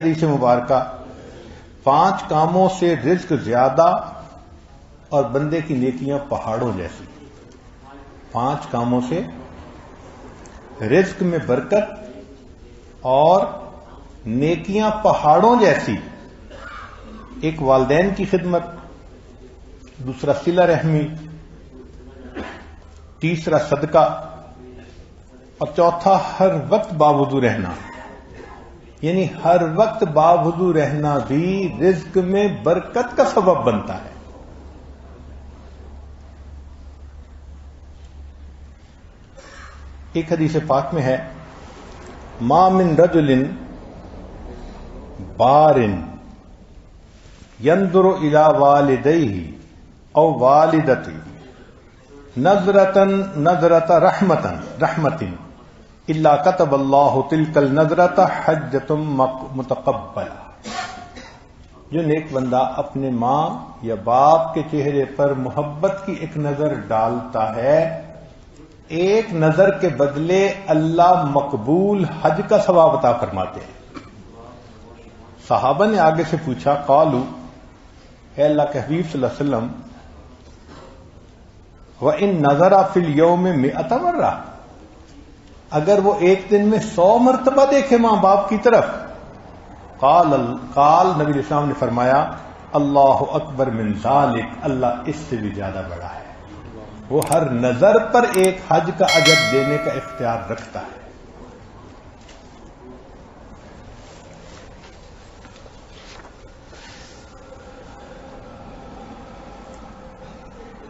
حدیث مبارکہ 5 کاموں سے رزق زیادہ اور بندے کی نیکیاں پہاڑوں جیسی. 5 کاموں سے رزق میں برکت اور نیکیاں پہاڑوں جیسی. ایک والدین کی خدمت، دوسرا صلہ رحمی، تیسرا صدقہ، اور چوتھا ہر وقت باوضو رہنا. یعنی ہر وقت باوضو رہنا بھی رزق میں برکت کا سبب بنتا ہے. ایک حدیث پاک میں ہے، ما من رجل بار ينظر الى والديه او والدته نظرة رحمة الا كتب الله تلك النظرة حجة متقبلة. جو نیک بندہ اپنے ماں یا باپ کے چہرے پر محبت کی ایک نظر ڈالتا ہے، ایک نظر کے بدلے اللہ مقبول حج کا ثواب عطا فرماتے ہیں. صحابہ نے آگے سے پوچھا، قالوا، اے اللہ کے حبیب صلی اللہ علیہ وسلم، وَإِن نَظَرَ فِي الْيَوْمِ 100 مرہ، اگر وہ ایک دن میں 100 مرتبہ دیکھے ماں باپ کی طرف، قال نبی اسلام نے فرمایا، اللہ اکبر من ذالک، اللہ اس سے بھی زیادہ بڑا ہے. وہ ہر نظر پر ایک حج کا اجر دینے کا اختیار رکھتا ہے.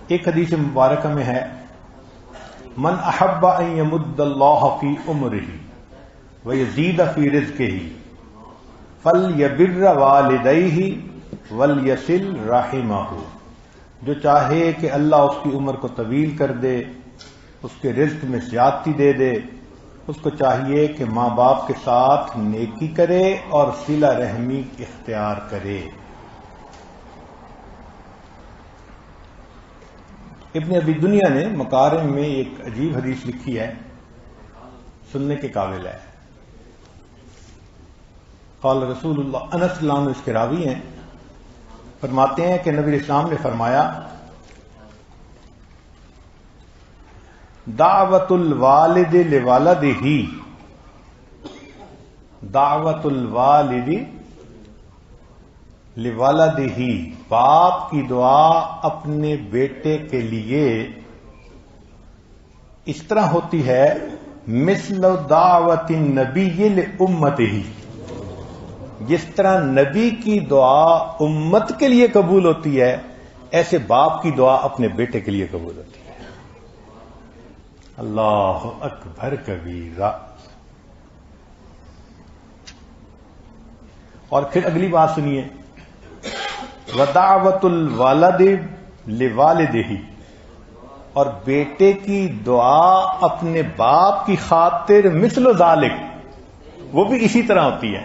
ایک حدیث مبارکہ میں ہے، من احب ان یمد اللہ فی عمرہ ویزید فی رزقہ فلیبر والدیہ ولیصل رحمہ. جو چاہے کہ اللہ اس کی عمر کو طویل کر دے، اس کے رزق میں زیادتی دے دے، اس کو چاہیے کہ ماں باپ کے ساتھ نیکی کرے اور صلہ رحمی اختیار کرے. ابن ابی دنیا نے مکارم میں ایک عجیب حدیث لکھی ہے، سننے کے قابل ہے. قال رسول اللہ، انس رضی اللہ عنہ اس کے راوی ہیں، فرماتے ہیں کہ نبی اسلام نے فرمایا، دعوت الوالد لولدہ، دعوت الوالد لولدہ، باپ کی دعا اپنے بیٹے کے لیے اس طرح ہوتی ہے، مثل دعوت النبی لامتہ، جس طرح نبی کی دعا امت کے لیے قبول ہوتی ہے، ایسے باپ کی دعا اپنے بیٹے کے لیے قبول ہوتی ہے. اللہ اکبر کبیرہ. اور پھر اگلی بات سنیے، وَدَعْوَةُ الْوَلَدِ لِوَالِدِهِ، اور بیٹے کی دعا اپنے باپ کی خاطر مثل ذالک، وہ بھی اسی طرح ہوتی ہے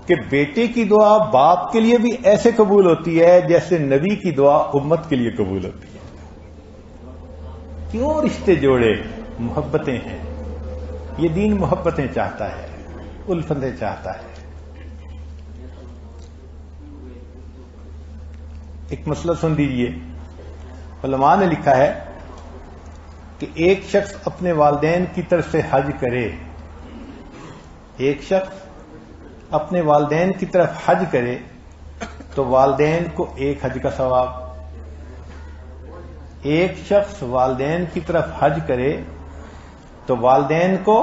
کہ بیٹے کی دعا باپ کے لیے بھی ایسے قبول ہوتی ہے جیسے نبی کی دعا امت کے لیے قبول ہوتی ہے. کیوں رشتے جوڑے؟ محبتیں ہیں. یہ دین محبتیں چاہتا ہے، الفتیں چاہتا ہے. ایک مسئلہ سن لیجیے. علماء نے لکھا ہے کہ ایک شخص اپنے والدین کی طرف سے حج کرے، ایک شخص اپنے والدین کی طرف حج کرے تو والدین کو ایک حج کا ثواب، ایک شخص والدین کی طرف حج کرے تو والدین کو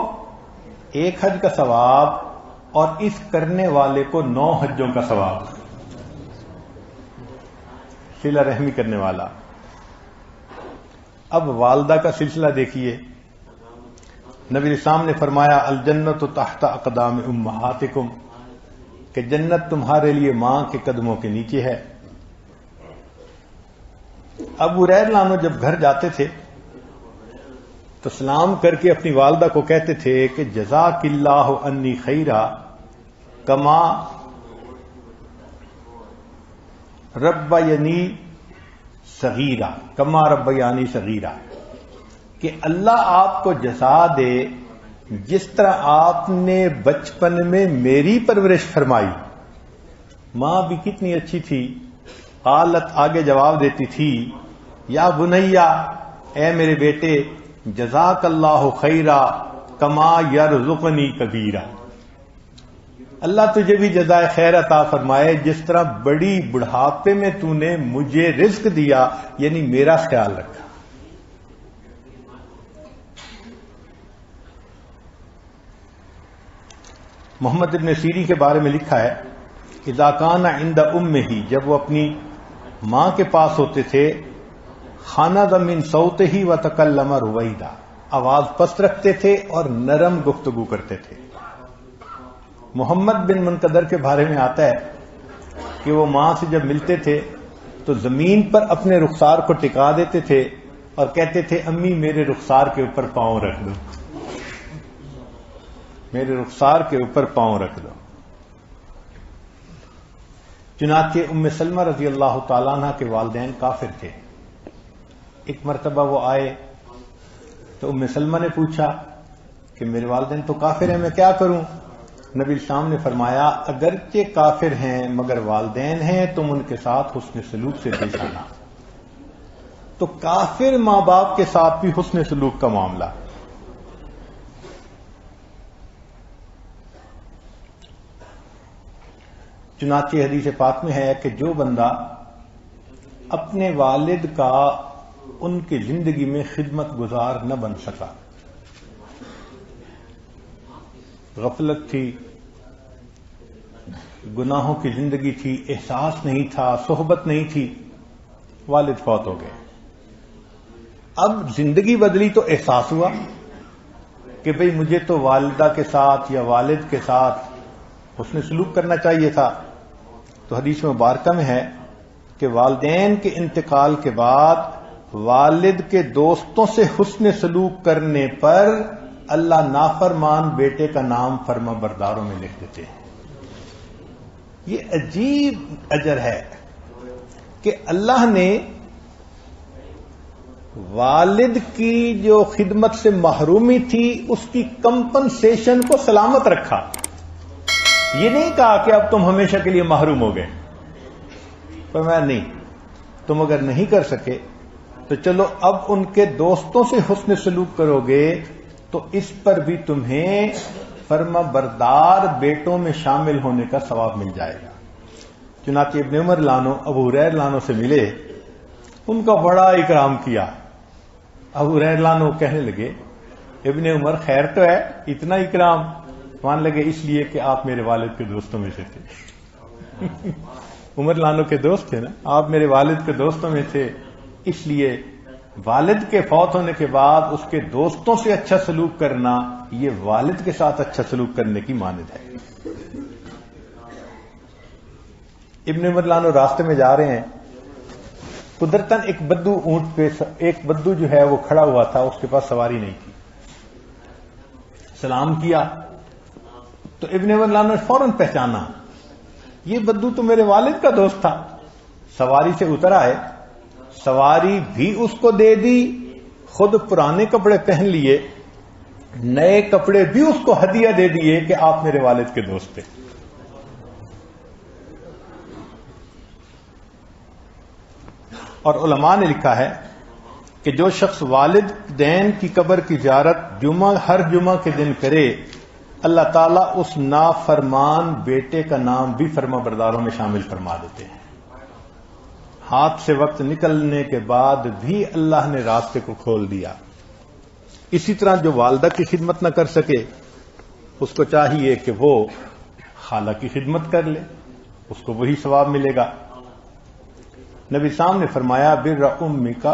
ایک حج کا ثواب اور اس کرنے والے کو 9 حجوں کا ثواب. صلہ رحمی کرنے والا. اب والدہ کا سلسلہ دیکھیے. نبی اسلام نے فرمایا، الجنت تحت اقدام امہاتکم، کہ جنت تمہارے لیے ماں کے قدموں کے نیچے ہے. ابو ہریرہ رضی اللہ عنہ جب گھر جاتے تھے تو سلام کر کے اپنی والدہ کو کہتے تھے کہ جزاک اللہ انی خیرا کما ربیانی صغیرہ، کما ربیانی صغیرہ، کہ اللہ آپ کو جزا دے جس طرح آپ نے بچپن میں میری پرورش فرمائی، ماں بھی کتنی اچھی تھی، قالت آگے جواب دیتی تھی، یا بنیا، اے میرے بیٹے، جزاک اللہ خیرا کما یرزقنی کبیرا، اللہ تجھے بھی جزائے خیر عطا فرمائے جس طرح بڑی بڑھاپے میں تو نے مجھے رزق دیا، یعنی میرا خیال رکھا۔ محمد ابن سیرین کے بارے میں لکھا ہے، اذا کان عند امہ، جب وہ اپنی ماں کے پاس ہوتے تھے، خنض من صوتہ وتکلم رویدا، آواز پست رکھتے تھے اور نرم گفتگو کرتے تھے۔ محمد بن منقدر کے بارے میں آتا ہے کہ وہ ماں سے جب ملتے تھے تو زمین پر اپنے رخسار کو ٹکا دیتے تھے اور کہتے تھے، امی میرے رخسار کے اوپر پاؤں رکھ دو، میرے رخسار کے اوپر پاؤں رکھ دو۔ چنانچہ ام سلمہ رضی اللہ تعالیٰ عنہ کے والدین کافر تھے۔ ایک مرتبہ وہ آئے تو ام سلمہ نے پوچھا کہ میرے والدین تو کافر ہیں، میں کیا کروں؟ نبی اسلام نے فرمایا، اگرچہ کافر ہیں مگر والدین ہیں، تم ان کے ساتھ حسن سلوک سے پیش آنا۔ تو کافر ماں باپ کے ساتھ بھی حسن سلوک کا معاملہ۔ چنانچہ حدیث پاک میں ہے کہ جو بندہ اپنے والد کا ان کی زندگی میں خدمت گزار نہ بن سکا، غفلت تھی، گناہوں کی زندگی تھی، احساس نہیں تھا، صحبت نہیں تھی، والد فوت ہو گئے، اب زندگی بدلی تو احساس ہوا کہ بھئی مجھے تو والدہ کے ساتھ یا والد کے ساتھ حسن سلوک کرنا چاہیے تھا۔ تو حدیث مبارکہ میں ہے کہ والدین کے انتقال کے بعد والد کے دوستوں سے حسن سلوک کرنے پر اللہ نافرمان بیٹے کا نام فرما برداروں میں لکھ دیتے ہیں۔ یہ عجیب اجر ہے کہ اللہ نے والد کی جو خدمت سے محرومی تھی اس کی کمپنسیشن کو سلامت رکھا۔ یہ نہیں کہا کہ اب تم ہمیشہ کے لیے محروم ہو گئے، پر میں نہیں، تم اگر نہیں کر سکے تو چلو اب ان کے دوستوں سے حسن سلوک کرو گے تو اس پر بھی تمہیں فرما بردار بیٹوں میں شامل ہونے کا ثواب مل جائے گا۔ چنانچہ ابن عمر لانو ابو ہریرہ لانو سے ملے، ان کا بڑا اکرام کیا۔ ابو ہریرہ لانو کہنے لگے، ابن عمر خیر تو ہے، اتنا اکرام؟ مان لگے اس لیے کہ آپ میرے والد کے دوستوں میں سے تھے۔ عمر لانو کے دوست تھے نا، آپ میرے والد کے دوستوں میں تھے، اس لیے والد کے فوت ہونے کے بعد اس کے دوستوں سے اچھا سلوک کرنا یہ والد کے ساتھ اچھا سلوک کرنے کی مانند ہے۔ ابن عمر لانو راستے میں جا رہے ہیں، قدرتاً ایک بدو اونٹ پہ، ایک بدو جو ہے وہ کھڑا ہوا تھا، اس کے پاس سواری نہیں تھی۔ سلام کیا تو ابن عمر لانو نے فوراً پہچانا، یہ بدو تو میرے والد کا دوست تھا۔ سواری سے اتر آئے، سواری بھی اس کو دے دی، خود پرانے کپڑے پہن لیے، نئے کپڑے بھی اس کو ہدیہ دے دیے کہ آپ میرے والد کے دوست تھے۔ اور علماء نے لکھا ہے کہ جو شخص والدین کی قبر کی زیارت ہر جمعہ کے دن کرے، اللہ تعالیٰ اس نافرمان بیٹے کا نام بھی فرما برداروں میں شامل فرما دیتے ہیں۔ ہاتھ سے وقت نکلنے کے بعد بھی اللہ نے راستے کو کھول دیا۔ اسی طرح جو والدہ کی خدمت نہ کر سکے، اس کو چاہیے کہ وہ خالہ کی خدمت کر لے، اس کو وہی ثواب ملے گا۔ نبی صاحب نے فرمایا، بر امک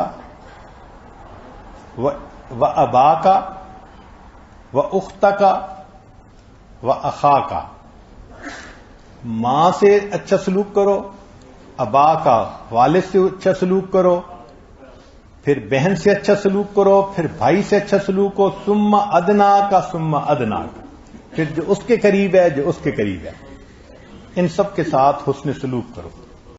و اباک و اختک و اخاک، ماں سے اچھا سلوک کرو، ابا کا والد سے اچھا سلوک کرو، پھر بہن سے اچھا سلوک کرو، پھر بھائی سے اچھا سلوک ہو، ثم ادنا کا ثم ادنا کا، پھر جو اس کے قریب ہے، جو اس کے قریب ہے، ان سب کے ساتھ حسن سلوک کرو۔